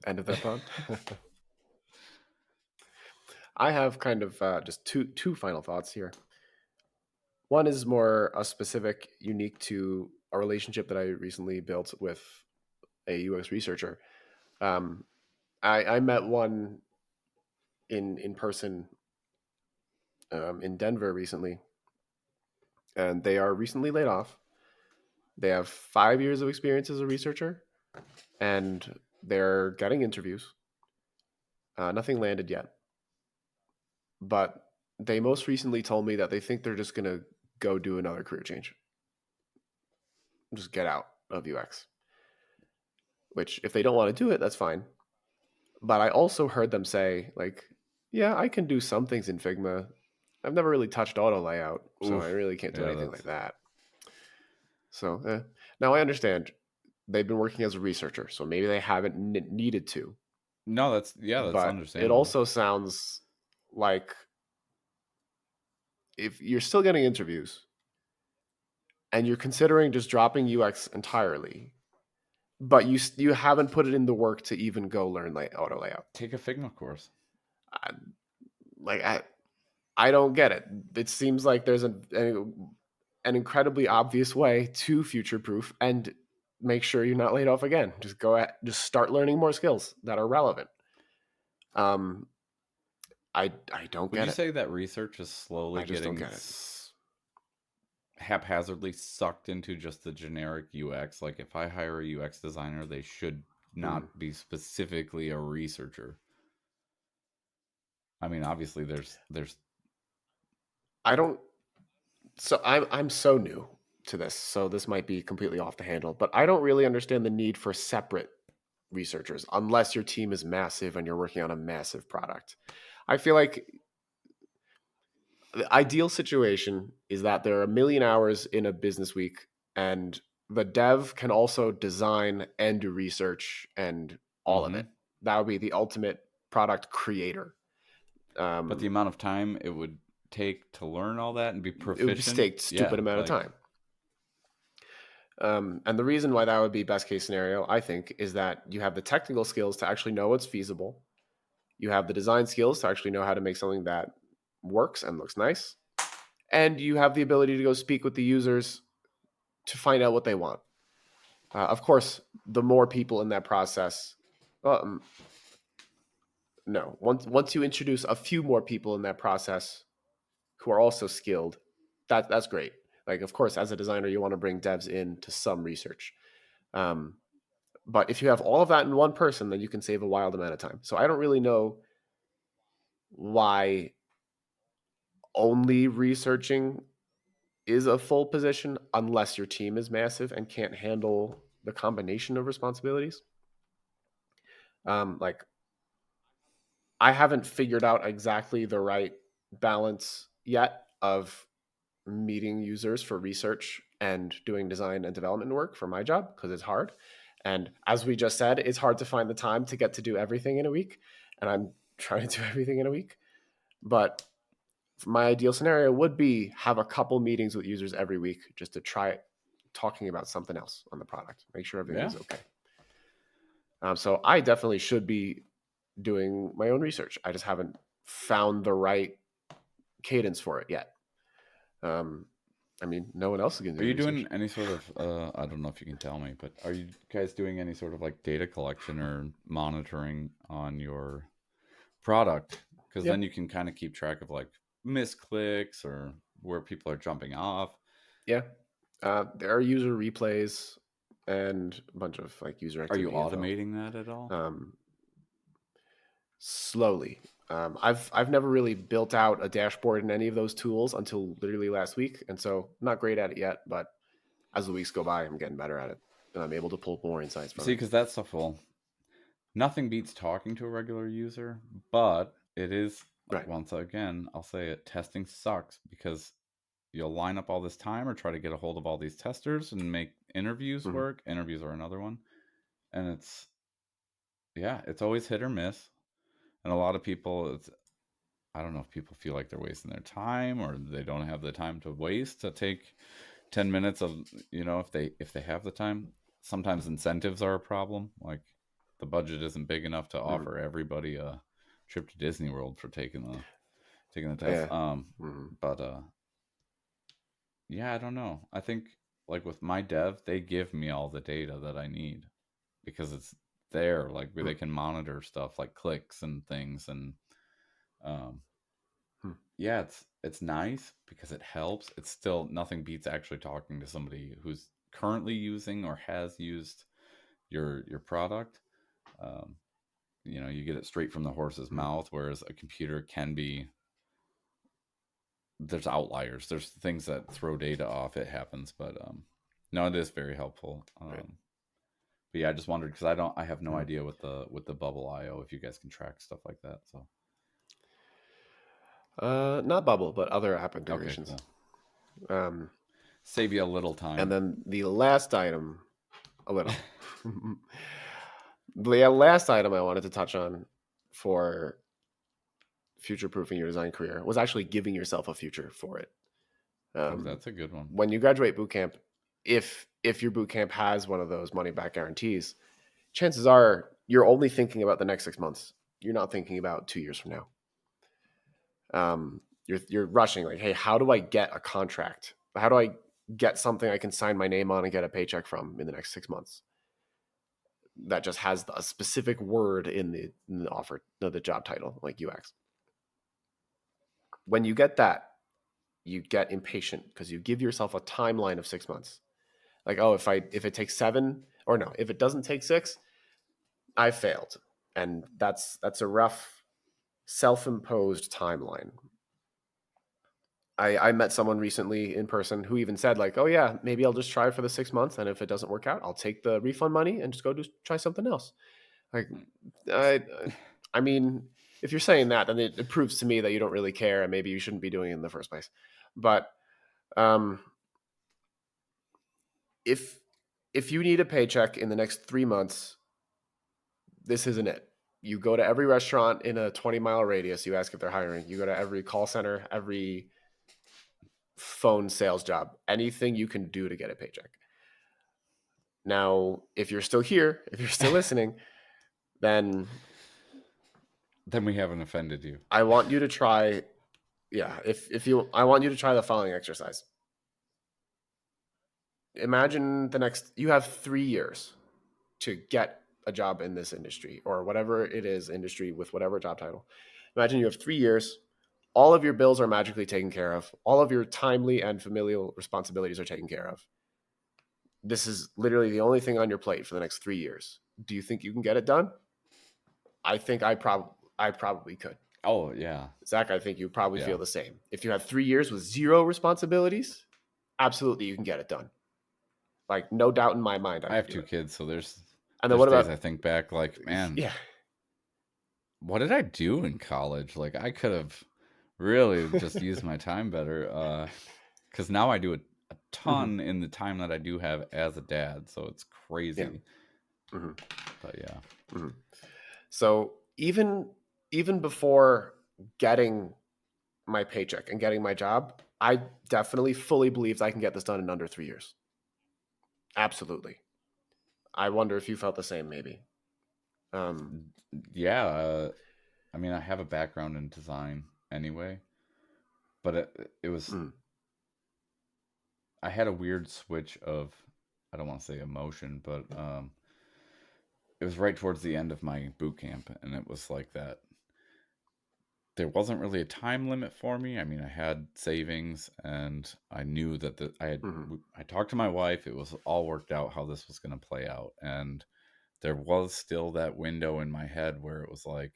End of that thought. I have kind of just two final thoughts here. One is more a specific, unique to a relationship that I recently built with a UX researcher. Um, I met one in person in Denver recently, and they are recently laid off. They have 5 years of experience as a researcher, and they're getting interviews. Nothing landed yet, but they most recently told me that they think they're just going to go do another career change, just get out of UX. Which, if they don't want to do it, that's fine. But I also heard them say, like, yeah, I can do some things in Figma. I've never really touched auto layout, so I Oof. really can't do Yeah, anything like that's that. So, now I understand they've been working as a researcher, so maybe they haven't needed to. no, that's But it understandable. also sounds like if you're still getting interviews and you're considering just dropping UX entirely, but you haven't put it in the work to even go learn auto layout. Take a Figma course. I, like I don't get it. It seems like there's an incredibly obvious way to future proof and make sure you're not laid off again. Just start learning more skills that are relevant. Um, I don't Would get you it. say that research is slowly I just don't getting get it. haphazardly sucked into just the generic UX? Like, if I hire a UX designer, they should Mm. not be specifically a researcher. I mean, obviously, there's I don't. So I'm so new to this, so this might be completely off the handle, but I don't really understand the need for separate researchers unless your team is massive and you're working on a massive product. I feel like the ideal situation is that there are a million hours in a business week and the dev can also design and do research and all of mm-hmm. it. That would be the ultimate product creator. But the Um, amount of time it would take to learn all that and be it would proficient, take yeah, stupid amount of like time. And the reason why that would be best case scenario, I think, is that you have the technical skills to actually know what's feasible. You have the design skills to actually know how to make something that works and looks nice. And you have the ability to go speak with the users to find out what they want. Of course, the more people in that process, um, no, once you introduce a few more people in that process who are also skilled, that's great. Like, of course, as a designer, you want to bring devs in to some research. Um, but if you have all of that in one person, then you can save a wild amount of time. So I don't really know why only researching is a full position unless your team is massive and can't handle the combination of responsibilities. Like I haven't figured out exactly the right balance yet of meeting users for research and doing design and development work for my job because it's hard. And as we just said, it's hard to find the time to get to do everything in a week. And I'm trying to do everything in a week. But my ideal scenario would be have a couple meetings with users every week just to try talking about something else on the product, make sure everything yeah. is okay. So I definitely should be doing my own research. I just haven't found the right cadence for it yet. Um, I mean, no one else is going to Are do you research. doing any sort of I don't know if you can tell me, but are you guys doing any sort of like data collection or monitoring on your product? Because Yeah, then you can kind of keep track of like misclicks or where people are jumping off. yeah. There are user replays and a bunch of like user Are you activity info. automating that at all? Um, Slowly. I've never really built out a dashboard in any of those tools until literally last week, and so I'm not great at it yet. But as the weeks go by, I'm getting better at it, and I'm able to pull more insights from See, it. because that stuff will nothing beats talking to a regular user, but it is Right. once again, I'll say it, testing sucks because you'll line up all this time or try to get a hold of all these testers and make interviews Hmm. work. Interviews are another one. And it's yeah, it's always hit or miss. And a lot of people it's I don't know if people feel like they're wasting their time or they don't have the time to waste to take 10 minutes of, if they have the time. Sometimes incentives are a problem. Like the budget isn't big enough to Hmm. offer everybody a trip to Disney World for taking the test. Yeah. Hmm. But yeah, I don't know. I think like with my dev, they give me all the data that I need because it's there, like where they can monitor stuff like clicks and things. And um, Hmm. yeah, it's nice because it helps. It's still nothing beats actually talking to somebody who's currently using or has used your product. Um, you get it straight from the horse's Hmm. mouth, whereas a computer can be there's outliers. There's things that throw data off. It happens, but no, it is very helpful. Right. But yeah, I just wondered because I have no idea with the bubble IO if you guys can track stuff like that. So Not Bubble, but other app okay, integrations. cool. Save you a little time. And then the last item, a little. The last item I wanted to touch on for future-proofing your design career was actually giving yourself a future for it. That's a good one. When you graduate boot camp, if your boot camp has one of those money back guarantees, chances are you're only thinking about the next 6 months. You're not thinking about 2 years from now. You're rushing like, hey, how do I get a contract? How do I get something I can sign my name on and get a paycheck from in the next 6 months? That just has a specific word in the offer, the job title, like UX. When you get that, you get impatient because you give yourself a timeline of 6 months. Like, oh, if it takes 7, or no, if it doesn't take 6, I failed. And that's a rough self-imposed timeline. I met someone recently in person who even said like, oh yeah, maybe I'll just try for the 6 months, and if it doesn't work out, I'll take the refund money and just go try something else. Like, I mean, if you're saying that, then it proves to me that you don't really care, and maybe you shouldn't be doing it in the first place. But if you need a paycheck in the next 3 months, this isn't it. You go to every restaurant in a 20-mile radius, you ask if they're hiring. You go to every call center, every phone sales job, anything you can do to get a paycheck. Now, if you're still here, if you're still listening, then we haven't offended you. I want you to try, I want you to try the following exercise. Imagine you have 3 years to get a job in this industry or whatever it is, industry with whatever job title. Imagine you have 3 years. All of your bills are magically taken care of. All of your timely and familial responsibilities are taken care of. This is literally the only thing on your plate for the next 3 years. Do you think you can get it done? I think I probably could. Oh yeah, Zach, I think you probably feel the same. If you have 3 years with 0 responsibilities, absolutely you can get it done. Like, no doubt in my mind. I have 2 kids, so there's days I think back like, man, yeah, what did I do in college? Like, I could have really just used my time better. Because now I do a ton in the time that I do have as a dad, so it's crazy. Yeah. Mm-hmm. But yeah. Mm-hmm. So even before getting my paycheck and getting my job, I definitely fully believed I can get this done in under 3 years. Absolutely. I wonder if you felt the same, maybe. Yeah. I mean, I have a background in design anyway, but it was. I had a weird switch of, I don't want to say emotion, but it was right towards the end of my boot camp, and it was like that. There wasn't really a time limit for me. I mean, I had savings, and I knew that I talked to my wife. It was all worked out how this was going to play out, and there was still that window in my head where it was like,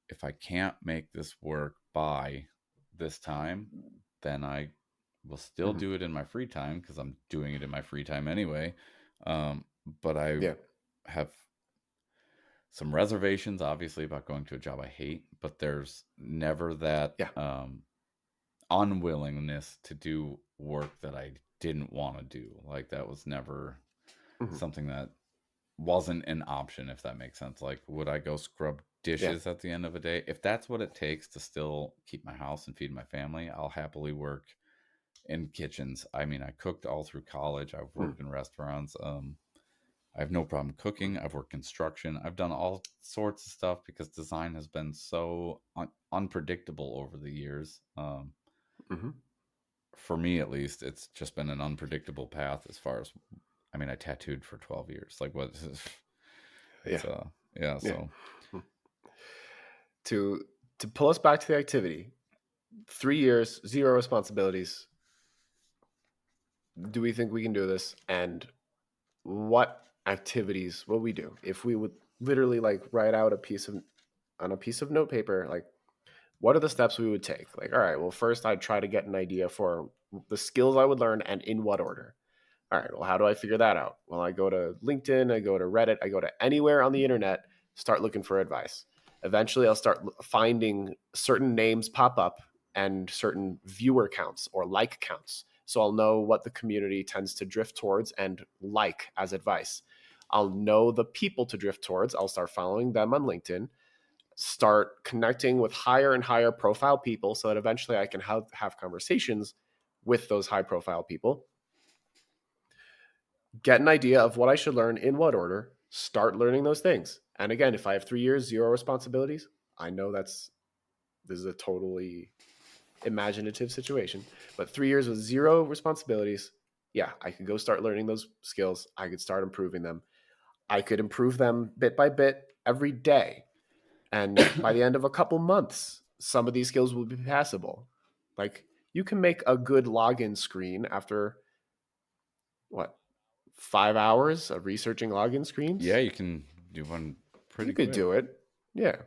if I can't make this work by this time, then I will still do it in my free time because I'm doing it in my free time anyway. But I have some reservations, obviously, about going to a job I hate, but there's never that unwillingness to do work that I didn't want to do. Like, that was never something that wasn't an option, if that makes sense. Like, would I go scrub dishes at the end of a day? If that's what it takes to still keep my house and feed my family, I'll happily work in kitchens. I mean, I cooked all through college. I've worked in restaurants. I have no problem cooking. I've worked construction. I've done all sorts of stuff because design has been so unpredictable over the years. For me, at least, it's just been an unpredictable path as far as, I mean, I tattooed for 12 years. Like, what? So to pull us back to the activity, 3 years, 0 responsibilities. Do we think we can do this? And what activities will we do if we would literally like write out on a piece of note paper, like, what are the steps we would take? Like, all right, well, first I'd try to get an idea for the skills I would learn and in what order. All right, well, how do I figure that out? Well, I go to LinkedIn, I go to Reddit, I go to anywhere on the internet, start looking for advice. Eventually, I'll start finding certain names pop up and certain viewer counts or like counts. So I'll know what the community tends to drift towards and like as advice. I'll know the people to drift towards. I'll start following them on LinkedIn, start connecting with higher and higher profile people so that eventually I can have conversations with those high profile people, get an idea of what I should learn in what order, start learning those things. And again, if I have 3 years, zero responsibilities, I know this is a totally imaginative situation, but 3 years with zero responsibilities, yeah, I could go start learning those skills. I could start improving them. I could improve them bit by bit every day. And by the end of a couple months, some of these skills will be passable. Like, you can make a good login screen after what, 5 hours of researching login screens? Yeah, you can do one You pretty could quick. do it. Yeah.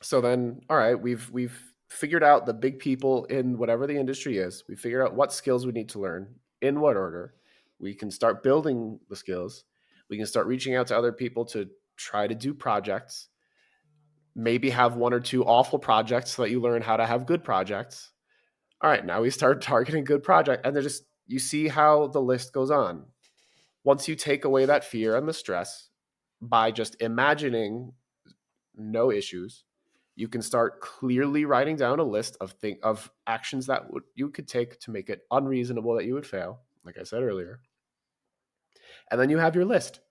So then, all right, we've figured out the big people in whatever the industry is. We figured out what skills we need to learn, in what order. We can start building the skills. We can start reaching out to other people to try to do projects. Maybe have one or two awful projects so that you learn how to have good projects. All right, now we start targeting good project, and you see how the list goes on. Once you take away that fear and the stress by just imagining no issues, you can start clearly writing down a list of actions that you could take to make it unreasonable that you would fail, like I said earlier. And then you have your list.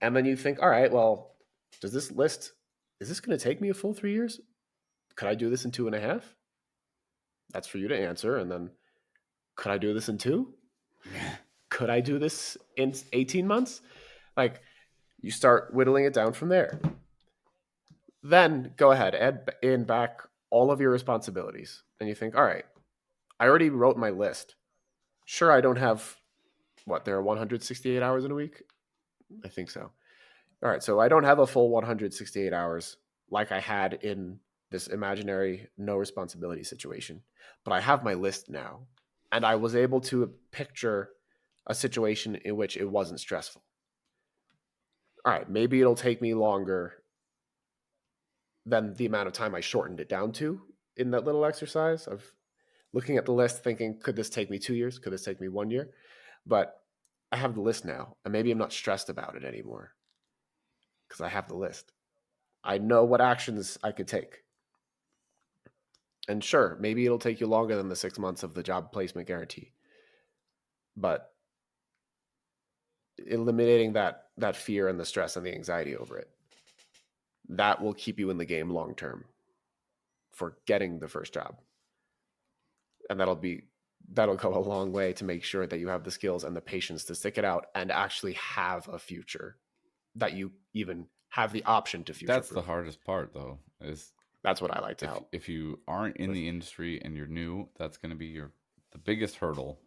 And then you think, all right, well, is this going to take me a full 3 years? Could I do this in 2.5? That's for you to answer. And then, could I do this in 2? Could I do this in 18 months? Like, you start whittling it down from there. Then go ahead, add in back all of your responsibilities. And you think, all right, I already wrote my list. Sure, I don't have there are 168 hours in a week? I think so. All right, so I don't have a full 168 hours like I had in this imaginary no responsibility situation, but I have my list now. And I was able to picture a situation in which it wasn't stressful. All right, maybe it'll take me longer than the amount of time I shortened it down to in that little exercise of looking at the list, thinking, could this take me 2 years? Could this take me 1 year? But I have the list now, and maybe I'm not stressed about it anymore because I have the list. I know what actions I could take. And sure, maybe it'll take you longer than the 6 months of the job placement guarantee. But eliminating that fear and the stress and the anxiety over it, that will keep you in the game long term for getting the first job. And that'll go a long way to make sure that you have the skills and the patience to stick it out and actually have a future, that you even have the option to future. That's the hardest part, though, is that's what I like to help. If you aren't in the industry and you're new, that's going to be the biggest hurdle.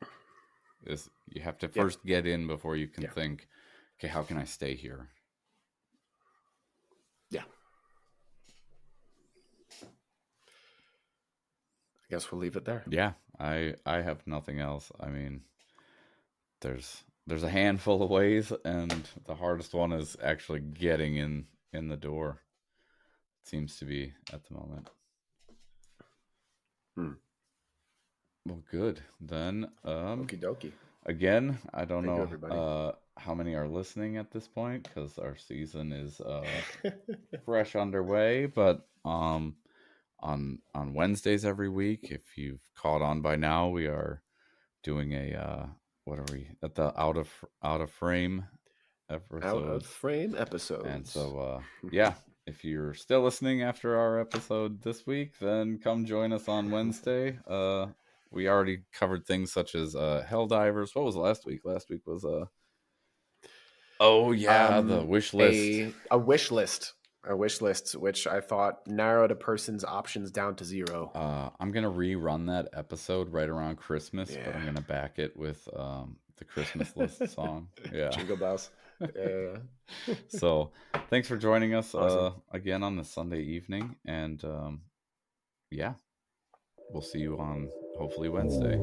Is you have to first get in before you can think, okay, how can I stay here? Yeah. I guess we'll leave it there. Yeah, I have nothing else. I mean, there's a handful of ways, and the hardest one is actually getting in the door. It seems to be at the moment. Well, good. Then okie dokie. Again, I don't know how many are listening at this point because our season is fresh underway, but on Wednesdays every week, if you've caught on by now, we are doing a what are we at the out of frame episode. Out of frame episodes. And so yeah, if you're still listening after our episode this week, then come join us on Wednesday. We already covered things such as Helldivers. What was last week? Last week was the wish list. A wish list. A wish list, which I thought narrowed a person's options down to 0. I'm gonna rerun that episode right around Christmas, but I'm gonna back it with the Christmas list song. Yeah, Jingle bells. Yeah. So thanks for joining us again on this Sunday evening, and yeah, we'll see you on hopefully Wednesday.